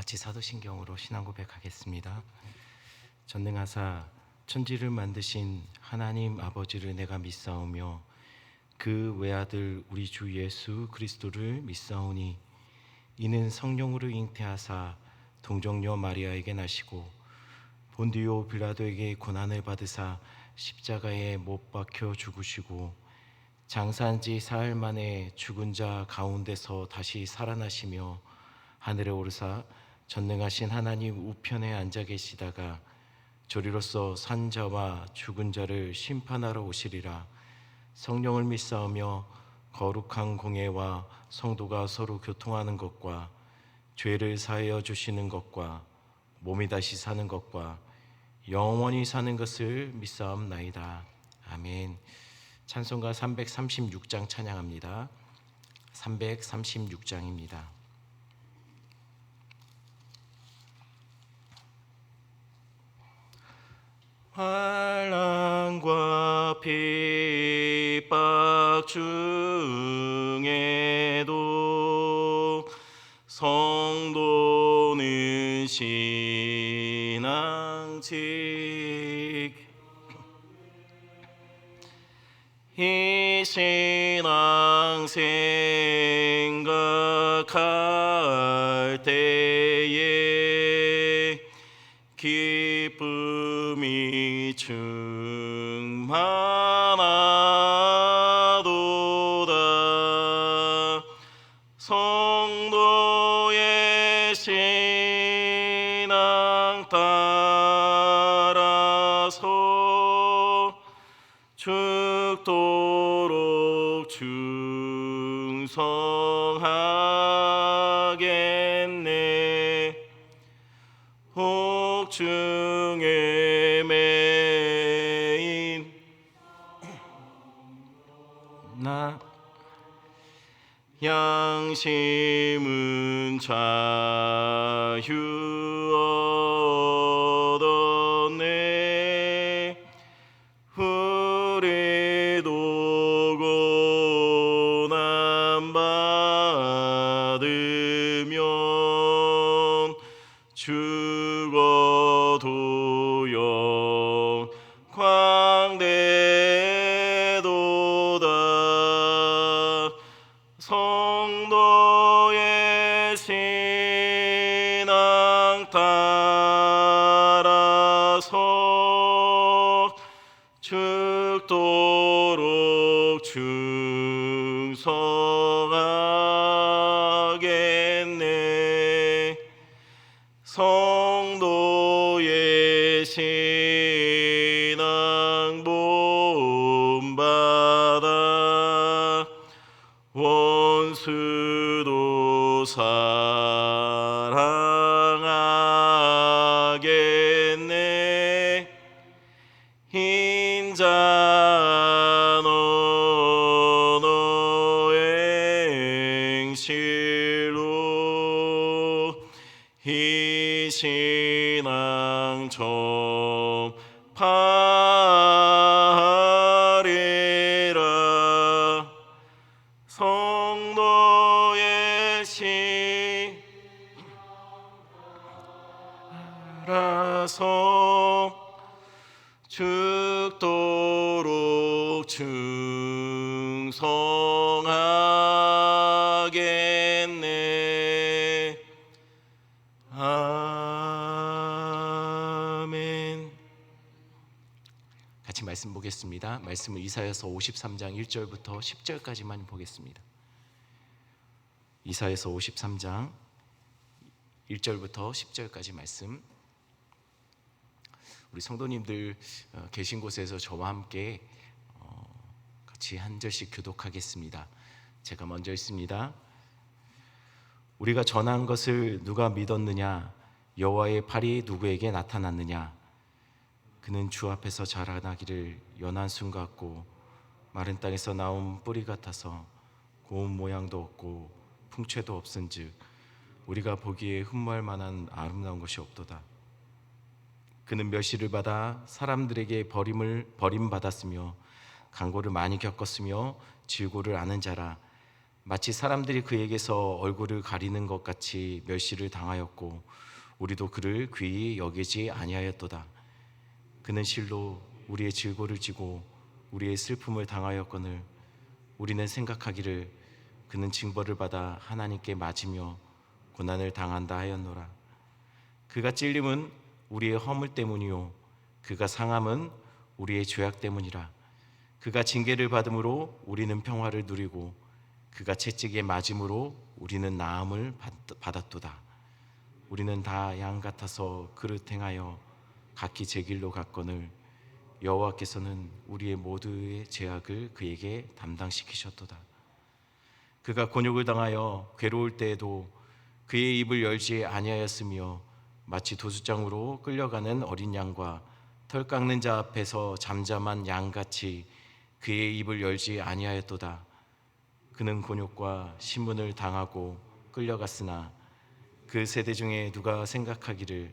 같이 사도신경으로 신앙 고백하겠습니다. 전능하사 천지를 만드신 하나님 아버지를 내가 믿사오며 그 외아들 우리 주 예수 그리스도를 믿사오니 이는 성령으로 잉태하사 동정녀 마리아에게 나시고 본디오 빌라도에게 고난을 받으사 십자가에 못 박혀 죽으시고 장사한 지 사흘 만에 죽은 자 가운데서 다시 살아나시며 하늘에 오르사 전능하신 하나님 우편에 앉아 계시다가 저리로서 산 자와 죽은 자를 심판하러 오시리라. 성령을 믿사오며 거룩한 공예와 성도가 서로 교통하는 것과 죄를 사하여 주시는 것과 몸이 다시 사는 것과 영원히 사는 것을 믿사옵나이다. 아멘. 찬송가 336장 찬양합니다. 336장입니다. 환난과 핍박 중에도 성도는 신앙직 이 신앙 생각할 때에 기쁨이 충만하도다. 성도의 신앙 따라서 죽도록 충성하겠네. 혹중에 매인 나 양심은 자유 얻었네. 우리도 고난 받으면 죽어도 영광되도다. 성도의 신앙 따라서 죽도록 충성하겠네. 성도의 신앙 본받아 원수도 사랑하겠네. 인자 너의 행실로 이 신앙 전파하리라. 성도의 신라서 죽도록 충성하겠네. 아멘. 같이 말씀 보겠습니다. 말씀은 이사야서 53장 1절부터 10절까지만 보겠습니다. 이사야서 53장 1절부터 10절까지 말씀. 우리 성도님들 계신 곳에서 저와 함께 같이 한 절씩 교독하겠습니다. 제가 먼저 읽습니다. 우리가 전한 것을 누가 믿었느냐? 여호와의 팔이 누구에게 나타났느냐? 그는 주 앞에서 자라나기를 연한 순 같고 마른 땅에서 나온 뿌리 같아서 고운 모양도 없고 풍채도 없은즉 우리가 보기에 흠모할 만한 아름다운 것이 없도다. 그는 멸시를 받아 사람들에게 버림받았으며 강고를 많이 겪었으며 질고를 아는 자라. 마치 사람들이 그에게서 얼굴을 가리는 것 같이 멸시를 당하였고 우리도 그를 귀히 여기지 아니하였도다. 그는 실로 우리의 질고를 지고 우리의 슬픔을 당하였거늘 우리는 생각하기를 그는 징벌을 받아 하나님께 맞으며 고난을 당한다 하였노라. 그가 찔림은 우리의 허물 때문이요 그가 상함은 우리의 죄악 때문이라. 그가 징계를 받음으로 우리는 평화를 누리고 그가 채찍에 맞음으로 우리는 나음을 받았도다. 우리는 다 양 같아서 그릇 행하여 각기 제 길로 갔거늘 여호와께서는 우리의 모두의 죄악을 그에게 담당시키셨도다. 그가 곤욕을 당하여 괴로울 때에도 그의 입을 열지 아니하였으며 마치 도수장으로 끌려가는 어린 양과 털 깎는 자 앞에서 잠잠한 양같이 그의 입을 열지 아니하였도다. 그는 곤욕과 신문을 당하고 끌려갔으나 그 세대 중에 누가 생각하기를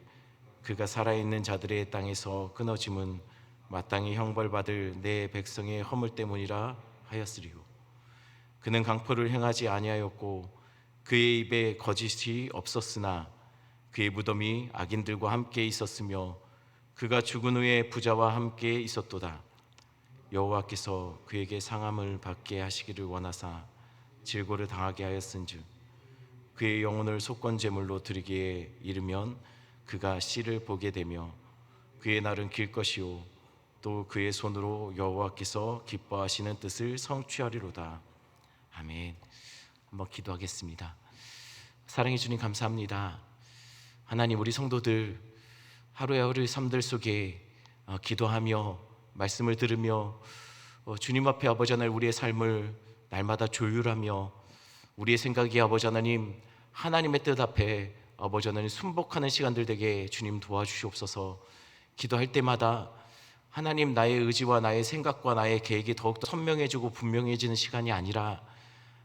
그가 살아있는 자들의 땅에서 끊어짐은 마땅히 형벌받을 내 백성의 허물 때문이라 하였으리요. 그는 강포를 행하지 아니하였고 그의 입에 거짓이 없었으나 그의 무덤이 악인들과 함께 있었으며 그가 죽은 후에 부자와 함께 있었도다. 여호와께서 그에게 상함을 받게 하시기를 원하사 질고를 당하게 하였은즉 그의 영혼을 속건제물로 드리기에 이르면 그가 씨를 보게 되며 그의 날은 길 것이요 또 그의 손으로 여호와께서 기뻐하시는 뜻을 성취하리로다. 아멘. 한번 기도하겠습니다. 사랑해 주님 감사합니다. 하나님, 우리 성도들 하루의 하루 삶들 속에 기도하며 말씀을 들으며 주님 앞에 아버지 하나님 우리의 삶을 날마다 조율하며 우리의 생각이 아버지 하나님 하나님의 뜻 앞에 아버지 하나님 순복하는 시간들 되게 주님 도와주시옵소서. 기도할 때마다 하나님 나의 의지와 나의 생각과 나의 계획이 더욱더 선명해지고 분명해지는 시간이 아니라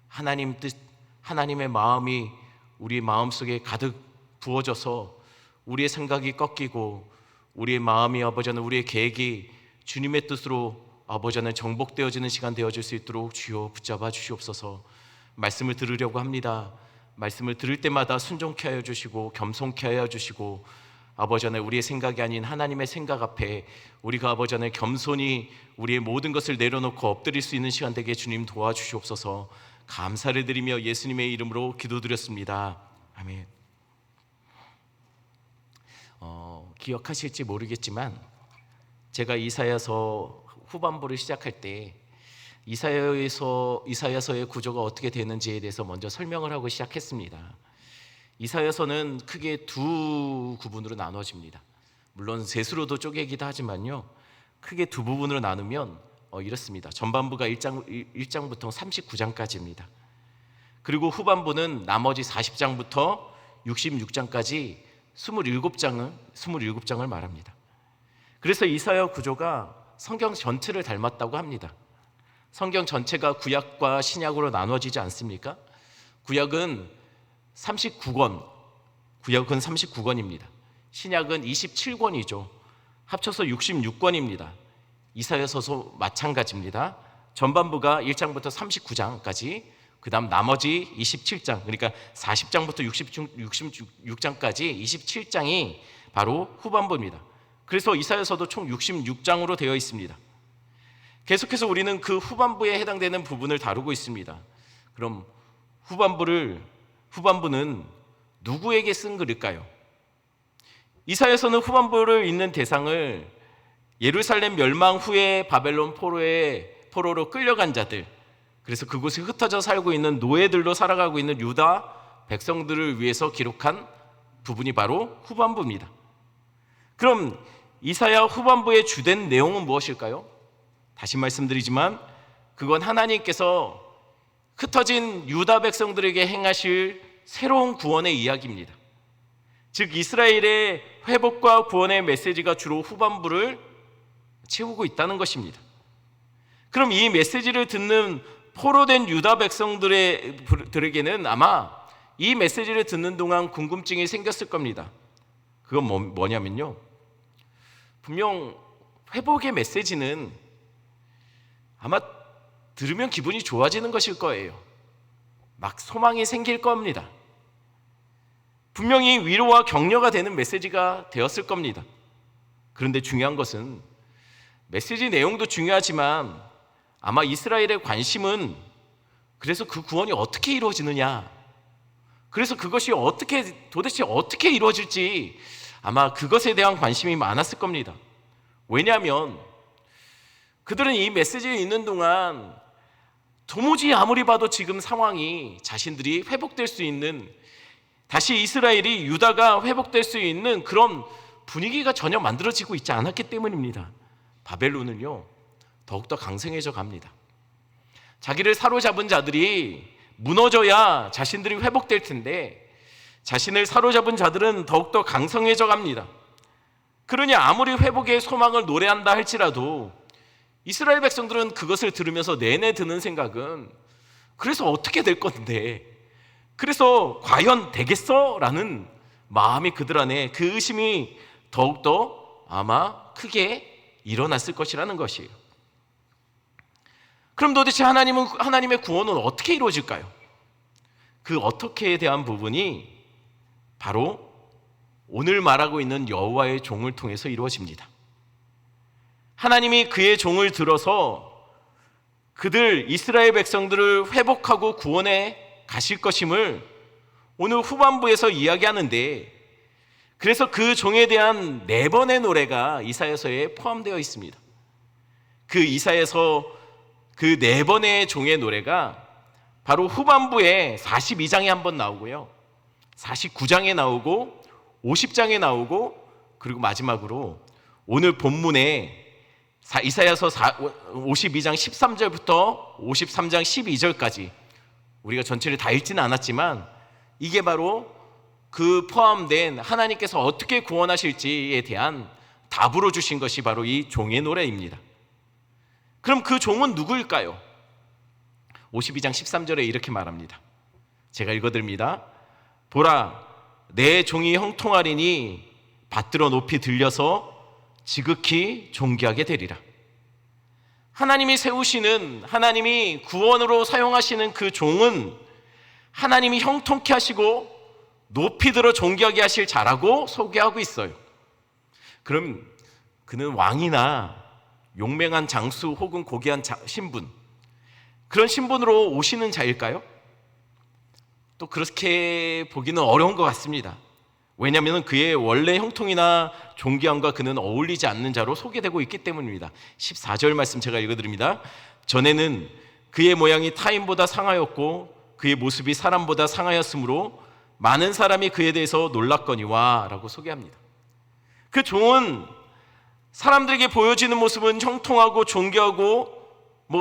하나님 뜻, 하나님의 마음이 우리 마음속에 가득 부어져서 우리의 생각이 꺾이고 우리의 마음이 아버지 하나님 우리의 계획이 주님의 뜻으로 아버지 하나님 정복되어지는 시간 되어질 수 있도록 주여 붙잡아 주시옵소서. 말씀을 들으려고 합니다. 말씀을 들을 때마다 순종케 하여 주시고 겸손케 하여 주시고 아버지 하나님 우리의 생각이 아닌 하나님의 생각 앞에 우리가 아버지 하나님 겸손히 우리의 모든 것을 내려놓고 엎드릴 수 있는 시간 되게 주님 도와주시옵소서. 감사를 드리며 예수님의 이름으로 기도드렸습니다. 아멘. 기억하실지 모르겠지만 제가 이사야서 후반부를 시작할 때 이사야서의 구조가 어떻게 되는지에 대해서 먼저 설명을 하고 시작했습니다. 이사야서는 크게 두 구분으로 나눠집니다. 물론 셋으로도 쪼개기도 하지만요, 크게 두 부분으로 나누면 이렇습니다. 전반부가 1장부터 39장까지입니다. 그리고 후반부는 나머지 40장부터 66장까지 27장을 말합니다. 그래서 이사야 구조가 성경 전체를 닮았다고 합니다. 성경 전체가 구약과 신약으로 나눠지지 않습니까? 구약은 39권입니다. 신약은 27권이죠. 합쳐서 66권입니다. 이사야서도 마찬가지입니다. 전반부가 1장부터 39장까지, 그 다음 나머지 27장, 그러니까 40장부터 66장까지 27장이 바로 후반부입니다. 그래서 이사야서도 총 66장으로 되어 있습니다. 계속해서 우리는 그 후반부에 해당되는 부분을 다루고 있습니다. 그럼 후반부는 누구에게 쓴 글일까요? 이사야서는 후반부를 읽는 대상을 예루살렘 멸망 후에 바벨론 포로로 끌려간 자들, 그래서 그곳에 흩어져 살고 있는 노예들로 살아가고 있는 유다 백성들을 위해서 기록한 부분이 바로 후반부입니다. 그럼 이사야 후반부의 주된 내용은 무엇일까요? 다시 말씀드리지만 그건 하나님께서 흩어진 유다 백성들에게 행하실 새로운 구원의 이야기입니다. 즉 이스라엘의 회복과 구원의 메시지가 주로 후반부를 채우고 있다는 것입니다. 그럼 이 메시지를 듣는 포로된 유다 백성들에게는 아마 이 메시지를 듣는 동안 궁금증이 생겼을 겁니다. 그건 뭐냐면요, 분명 회복의 메시지는 아마 들으면 기분이 좋아지는 것일 거예요. 막 소망이 생길 겁니다. 분명히 위로와 격려가 되는 메시지가 되었을 겁니다. 그런데 중요한 것은 메시지 내용도 중요하지만 아마 이스라엘의 관심은 그래서 그 구원이 어떻게 이루어지느냐, 그래서 그것이 도대체 어떻게 이루어질지 아마 그것에 대한 관심이 많았을 겁니다. 왜냐하면 그들은 이 메시지에 있는 동안 도무지 아무리 봐도 지금 상황이 자신들이 회복될 수 있는, 다시 이스라엘이 유다가 회복될 수 있는 그런 분위기가 전혀 만들어지고 있지 않았기 때문입니다. 바벨론은요 더욱더 강성해져 갑니다. 자기를 사로잡은 자들이 무너져야 자신들이 회복될 텐데 자신을 사로잡은 자들은 더욱더 강성해져 갑니다. 그러니 아무리 회복의 소망을 노래한다 할지라도 이스라엘 백성들은 그것을 들으면서 내내 드는 생각은 그래서 어떻게 될 건데, 그래서 과연 되겠어? 라는 마음이 그들 안에, 그 의심이 더욱더 아마 크게 일어났을 것이라는 것이에요. 그럼 도대체 하나님의 구원은 어떻게 이루어질까요? 그 어떻게에 대한 부분이 바로 오늘 말하고 있는 여호와의 종을 통해서 이루어집니다. 하나님이 그의 종을 들어서 그들 이스라엘 백성들을 회복하고 구원해 가실 것임을 오늘 후반부에서 이야기하는데, 그래서 그 종에 대한 4번의 노래가 이사야서에 포함되어 있습니다. 그 이사야서 그 4번의 종의 노래가 바로 후반부에 42장에 한번 나오고요, 49장에 나오고 50장에 나오고, 그리고 마지막으로 오늘 본문에 이사야서 52장 13절부터 53장 12절까지, 우리가 전체를 다 읽지는 않았지만 이게 바로 그 포함된 하나님께서 어떻게 구원하실지에 대한 답으로 주신 것이 바로 이 종의 노래입니다. 그럼 그 종은 누구일까요? 52장 13절에 이렇게 말합니다. 제가 읽어드립니다. 보라, 내 종이 형통하리니 받들어 높이 들려서 지극히 존귀하게 되리라. 하나님이 세우시는, 하나님이 구원으로 사용하시는 그 종은 하나님이 형통케 하시고 높이 들어 존귀하게 하실 자라고 소개하고 있어요. 그럼 그는 왕이나 용맹한 장수 혹은 고귀한 신분, 그런 신분으로 오시는 자일까요? 또 그렇게 보기는 어려운 것 같습니다. 왜냐하면 그의 원래 형통이나 존귀함과 그는 어울리지 않는 자로 소개되고 있기 때문입니다. 14절 말씀 제가 읽어드립니다. 전에는 그의 모양이 타인보다 상하였고 그의 모습이 사람보다 상하였으므로 많은 사람이 그에 대해서 놀랐거니와 라고 소개합니다. 그 종은 사람들에게 보여지는 모습은 형통하고 존귀하고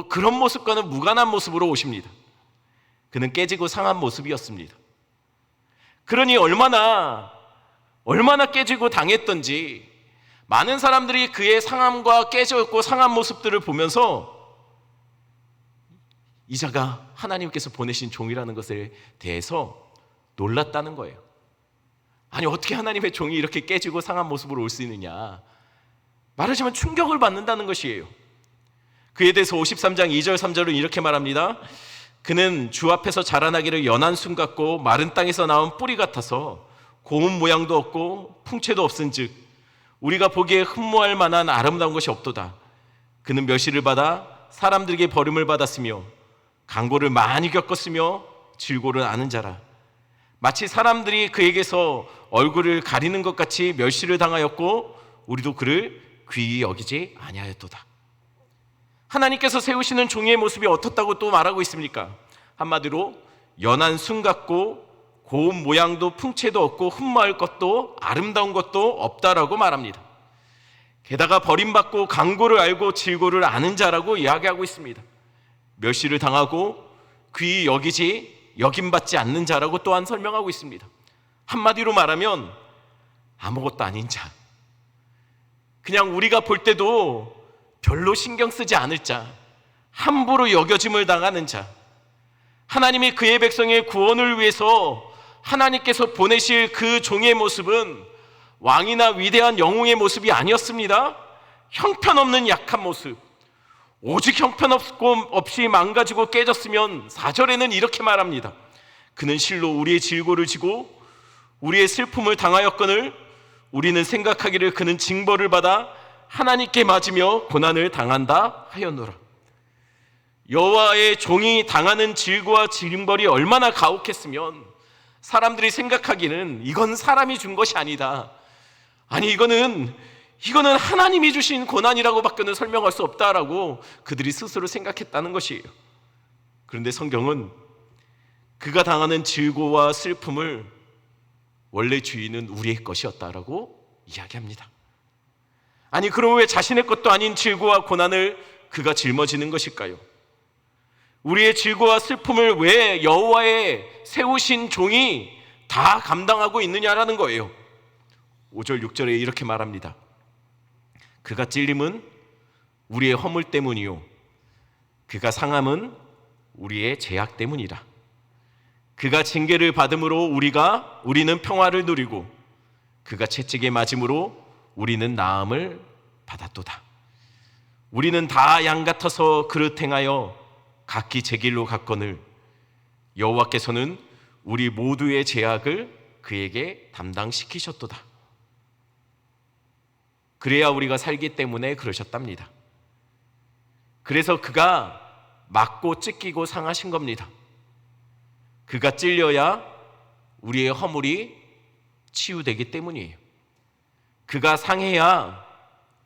그런 모습과는 무관한 모습으로 오십니다. 그는 깨지고 상한 모습이었습니다. 그러니 얼마나 깨지고 당했던지 많은 사람들이 그의 상함과 깨졌고 상한 모습들을 보면서 이 자가 하나님께서 보내신 종이라는 것에 대해서 놀랐다는 거예요. 아니, 어떻게 하나님의 종이 이렇게 깨지고 상한 모습으로 올 수 있느냐, 말하자면 충격을 받는다는 것이에요. 그에 대해서 53장 2절 3절은 이렇게 말합니다. 그는 주 앞에서 자라나기를 연한 순 같고 마른 땅에서 나온 뿌리 같아서 고운 모양도 없고 풍채도 없은즉 우리가 보기에 흠모할 만한 아름다운 것이 없도다. 그는 멸시를 받아 사람들에게 버림을 받았으며 강고를 많이 겪었으며 질고를 아는 자라. 마치 사람들이 그에게서 얼굴을 가리는 것 같이 멸시를 당하였고 우리도 그를 귀히 여기지 아니하였도다. 하나님께서 세우시는 종의 모습이 어떻다고 또 말하고 있습니까? 한마디로 연한 순 같고 고운 모양도 풍채도 없고 흠모할 것도 아름다운 것도 없다라고 말합니다. 게다가 버림받고 강고를 알고 질고를 아는 자라고 이야기하고 있습니다. 멸시를 당하고 귀히 여김받지 않는 자라고 또한 설명하고 있습니다. 한마디로 말하면 아무것도 아닌 자, 그냥 우리가 볼 때도 별로 신경 쓰지 않을 자, 함부로 여겨짐을 당하는 자, 하나님이 그의 백성의 구원을 위해서 하나님께서 보내실 그 종의 모습은 왕이나 위대한 영웅의 모습이 아니었습니다. 형편없는 약한 모습, 오직 형편없이 망가지고 깨졌으면 4절에는 이렇게 말합니다. 그는 실로 우리의 질고를 지고 우리의 슬픔을 당하였거늘 우리는 생각하기를 그는 징벌을 받아 하나님께 맞으며 고난을 당한다 하였노라. 여호와의 종이 당하는 질고와 징벌이 얼마나 가혹했으면 사람들이 생각하기는 이건 사람이 준 것이 아니다, 아니 이거는 하나님이 주신 고난이라고밖에는 설명할 수 없다라고 그들이 스스로 생각했다는 것이에요. 그런데 성경은 그가 당하는 질고와 슬픔을 원래 주인은 우리의 것이었다라고 이야기합니다. 아니 그럼 왜 자신의 것도 아닌 질고와 고난을 그가 짊어지는 것일까요? 우리의 질고와 슬픔을 왜 여호와의 세우신 종이 다 감당하고 있느냐라는 거예요. 5절 6절에 이렇게 말합니다. 그가 찔림은 우리의 허물 때문이요 그가 상함은 우리의 죄악 때문이라. 그가 징계를 받음으로 우리는 평화를 누리고 그가 채찍에 맞음으로 우리는 나음을 받았도다. 우리는 다 양 같아서 그릇 행하여 각기 제 길로 갔거늘 여호와께서는 우리 모두의 죄악을 그에게 담당시키셨도다. 그래야 우리가 살기 때문에 그러셨답니다. 그래서 그가 맞고 찢기고 상하신 겁니다. 그가 찔려야 우리의 허물이 치유되기 때문이에요. 그가 상해야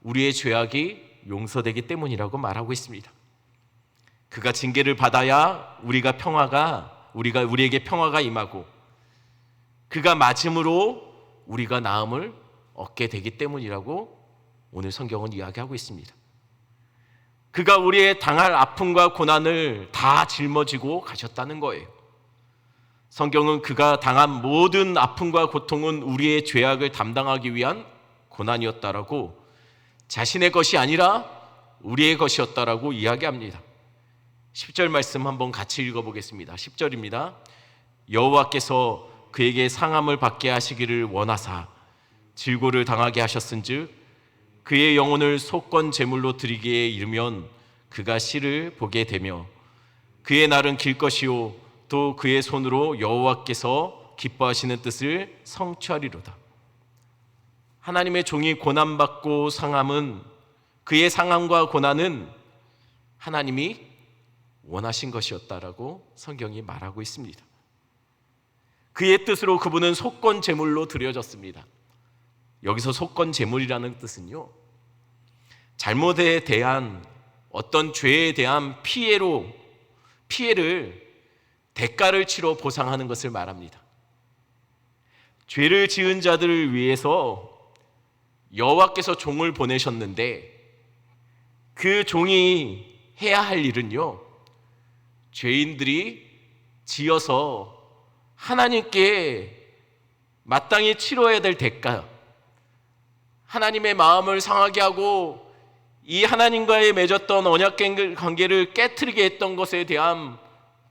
우리의 죄악이 용서되기 때문이라고 말하고 있습니다. 그가 징계를 받아야 우리에게 평화가 임하고 그가 맞음으로 우리가 나음을 얻게 되기 때문이라고 오늘 성경은 이야기하고 있습니다. 그가 우리의 당할 아픔과 고난을 다 짊어지고 가셨다는 거예요. 성경은 그가 당한 모든 아픔과 고통은 우리의 죄악을 담당하기 위한 고난이었다라고, 자신의 것이 아니라 우리의 것이었다라고 이야기합니다. 10절 말씀 한번 같이 읽어보겠습니다. 10절입니다. 여호와께서 그에게 상함을 받게 하시기를 원하사 질고를 당하게 하셨은즉 그의 영혼을 속건 제물로 드리기에 이르면 그가 씨를 보게 되며 그의 날은 길 것이요 또 그의 손으로 여호와께서 기뻐하시는 뜻을 성취하리로다. 하나님의 종이 고난받고 상함은, 그의 상함과 고난은 하나님이 원하신 것이었다라고 성경이 말하고 있습니다. 그의 뜻으로 그분은 속건 제물로 드려졌습니다. 여기서 속건 제물이라는 뜻은요, 잘못에 대한 어떤 죄에 대한 피해를 대가를 치러 보상하는 것을 말합니다. 죄를 지은 자들을 위해서 여호와께서 종을 보내셨는데 그 종이 해야 할 일은요, 죄인들이 지어서 하나님께 마땅히 치러야 될 대가, 하나님의 마음을 상하게 하고 이 하나님과의 맺었던 언약 관계를 깨트리게 했던 것에 대한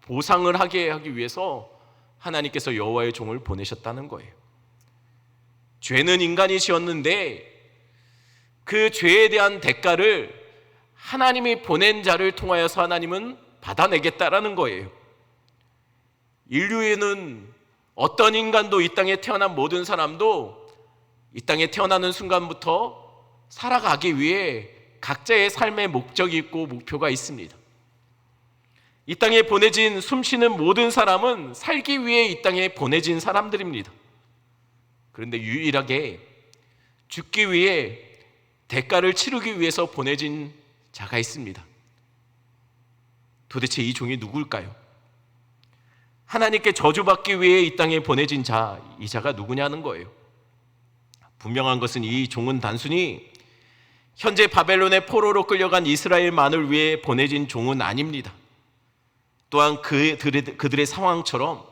보상을 하기 위해서 하나님께서 여호와의 종을 보내셨다는 거예요. 죄는 인간이 지었는데 그 죄에 대한 대가를 하나님이 보낸 자를 통하여서 하나님은 받아내겠다라는 거예요. 인류에는 어떤 인간도, 이 땅에 태어난 모든 사람도 이 땅에 태어나는 순간부터 살아가기 위해 각자의 삶의 목적이 있고 목표가 있습니다. 이 땅에 보내진, 숨쉬는 모든 사람은 살기 위해 이 땅에 보내진 사람들입니다. 그런데 유일하게 죽기 위해 대가를 치르기 위해서 보내진 자가 있습니다. 도대체 이 종이 누굴까요? 하나님께 저주받기 위해 이 땅에 보내진 자, 이 자가 누구냐는 거예요. 분명한 것은 이 종은 단순히 현재 바벨론의 포로로 끌려간 이스라엘만을 위해 보내진 종은 아닙니다. 또한 그들의 상황처럼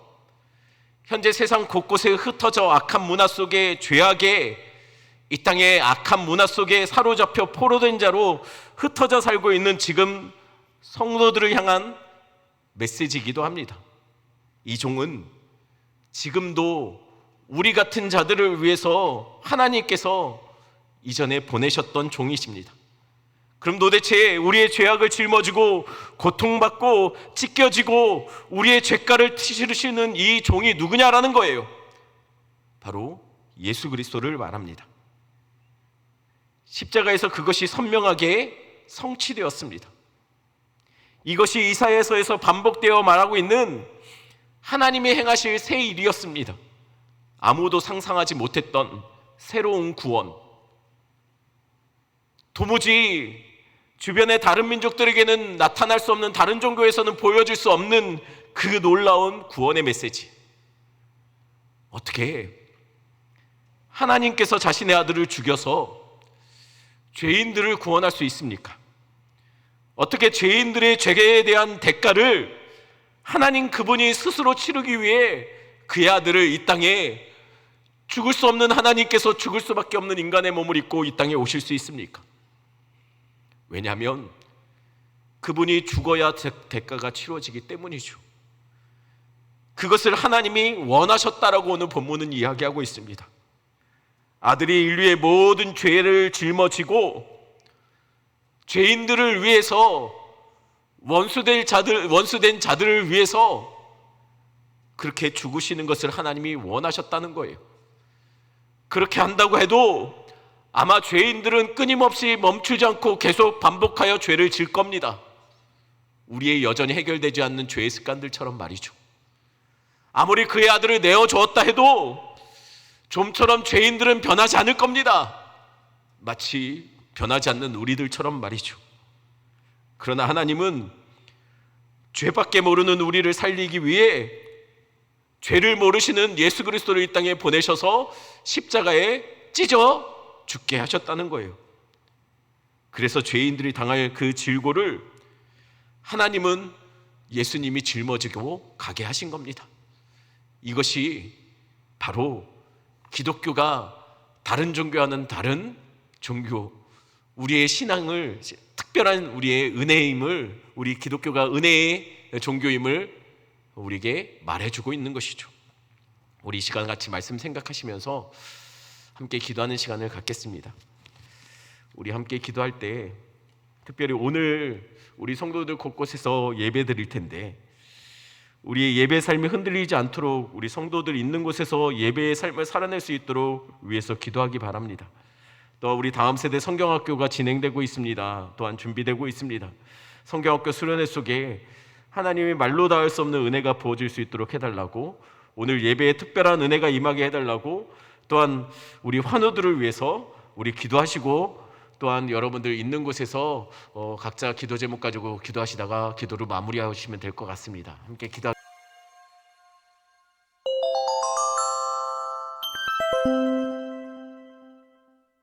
현재 세상 곳곳에 흩어져 악한 문화 속에, 죄악의 이 땅의 악한 문화 속에 사로잡혀 포로된 자로 흩어져 살고 있는 지금 성도들을 향한 메시지이기도 합니다. 이 종은 지금도 우리 같은 자들을 위해서 하나님께서 이전에 보내셨던 종이십니다. 그럼 도대체 우리의 죄악을 짊어지고 고통받고 찢겨지고 우리의 죄가를 치르시는 이 종이 누구냐라는 거예요. 바로 예수 그리스도를 말합니다. 십자가에서 그것이 선명하게 성취되었습니다. 이것이 이사야서에서 반복되어 말하고 있는 하나님이 행하실 새 일이었습니다. 아무도 상상하지 못했던 새로운 구원. 도무지 주변의 다른 민족들에게는 나타날 수 없는, 다른 종교에서는 보여줄 수 없는 그 놀라운 구원의 메시지. 어떻게 하나님께서 자신의 아들을 죽여서 죄인들을 구원할 수 있습니까? 어떻게 죄인들의 죄에 대한 대가를 하나님 그분이 스스로 치르기 위해 그의 아들을 이 땅에, 죽을 수 없는 하나님께서 죽을 수밖에 없는 인간의 몸을 입고 이 땅에 오실 수 있습니까? 왜냐하면 그분이 죽어야 대가가 치러지기 때문이죠. 그것을 하나님이 원하셨다라고 오늘 본문은 이야기하고 있습니다. 아들이 인류의 모든 죄를 짊어지고 죄인들을 위해서, 원수된 자들을 위해서 그렇게 죽으시는 것을 하나님이 원하셨다는 거예요. 그렇게 한다고 해도 아마 죄인들은 끊임없이 멈추지 않고 계속 반복하여 죄를 질 겁니다. 우리의 여전히 해결되지 않는 죄의 습관들처럼 말이죠. 아무리 그의 아들을 내어주었다 해도 좀처럼 죄인들은 변하지 않을 겁니다. 마치 변하지 않는 우리들처럼 말이죠. 그러나 하나님은 죄밖에 모르는 우리를 살리기 위해 죄를 모르시는 예수 그리스도를 이 땅에 보내셔서 십자가에 찢어 죽게 하셨다는 거예요. 그래서 죄인들이 당할 그 질고를 하나님은 예수님이 짊어지고 가게 하신 겁니다. 이것이 바로 기독교가 다른 종교와는 다른 종교, 우리의 신앙을, 특별한 우리의 은혜임을, 우리 기독교가 은혜의 종교임을 우리에게 말해주고 있는 것이죠. 우리 이 시간 같이 말씀 생각하시면서 함께 기도하는 시간을 갖겠습니다. 우리 함께 기도할 때 특별히 오늘 우리 성도들 곳곳에서 예배 드릴 텐데 우리의 예배 삶이 흔들리지 않도록 우리 성도들 있는 곳에서 예배의 삶을 살아낼 수 있도록 위해서 기도하기 바랍니다. 또 우리 다음 세대 성경학교가 진행되고 있습니다. 또한 준비되고 있습니다. 성경학교 수련회 속에 하나님의 말로 닿을 수 없는 은혜가 부어질 수 있도록 해달라고, 오늘 예배에 특별한 은혜가 임하게 해달라고, 또한 우리 환우들을 위해서 우리 기도하시고, 또한 여러분들 있는 곳에서 각자 기도 제목 가지고 기도하시다가 기도를 마무리하시면 될 것 같습니다. 함께 기도.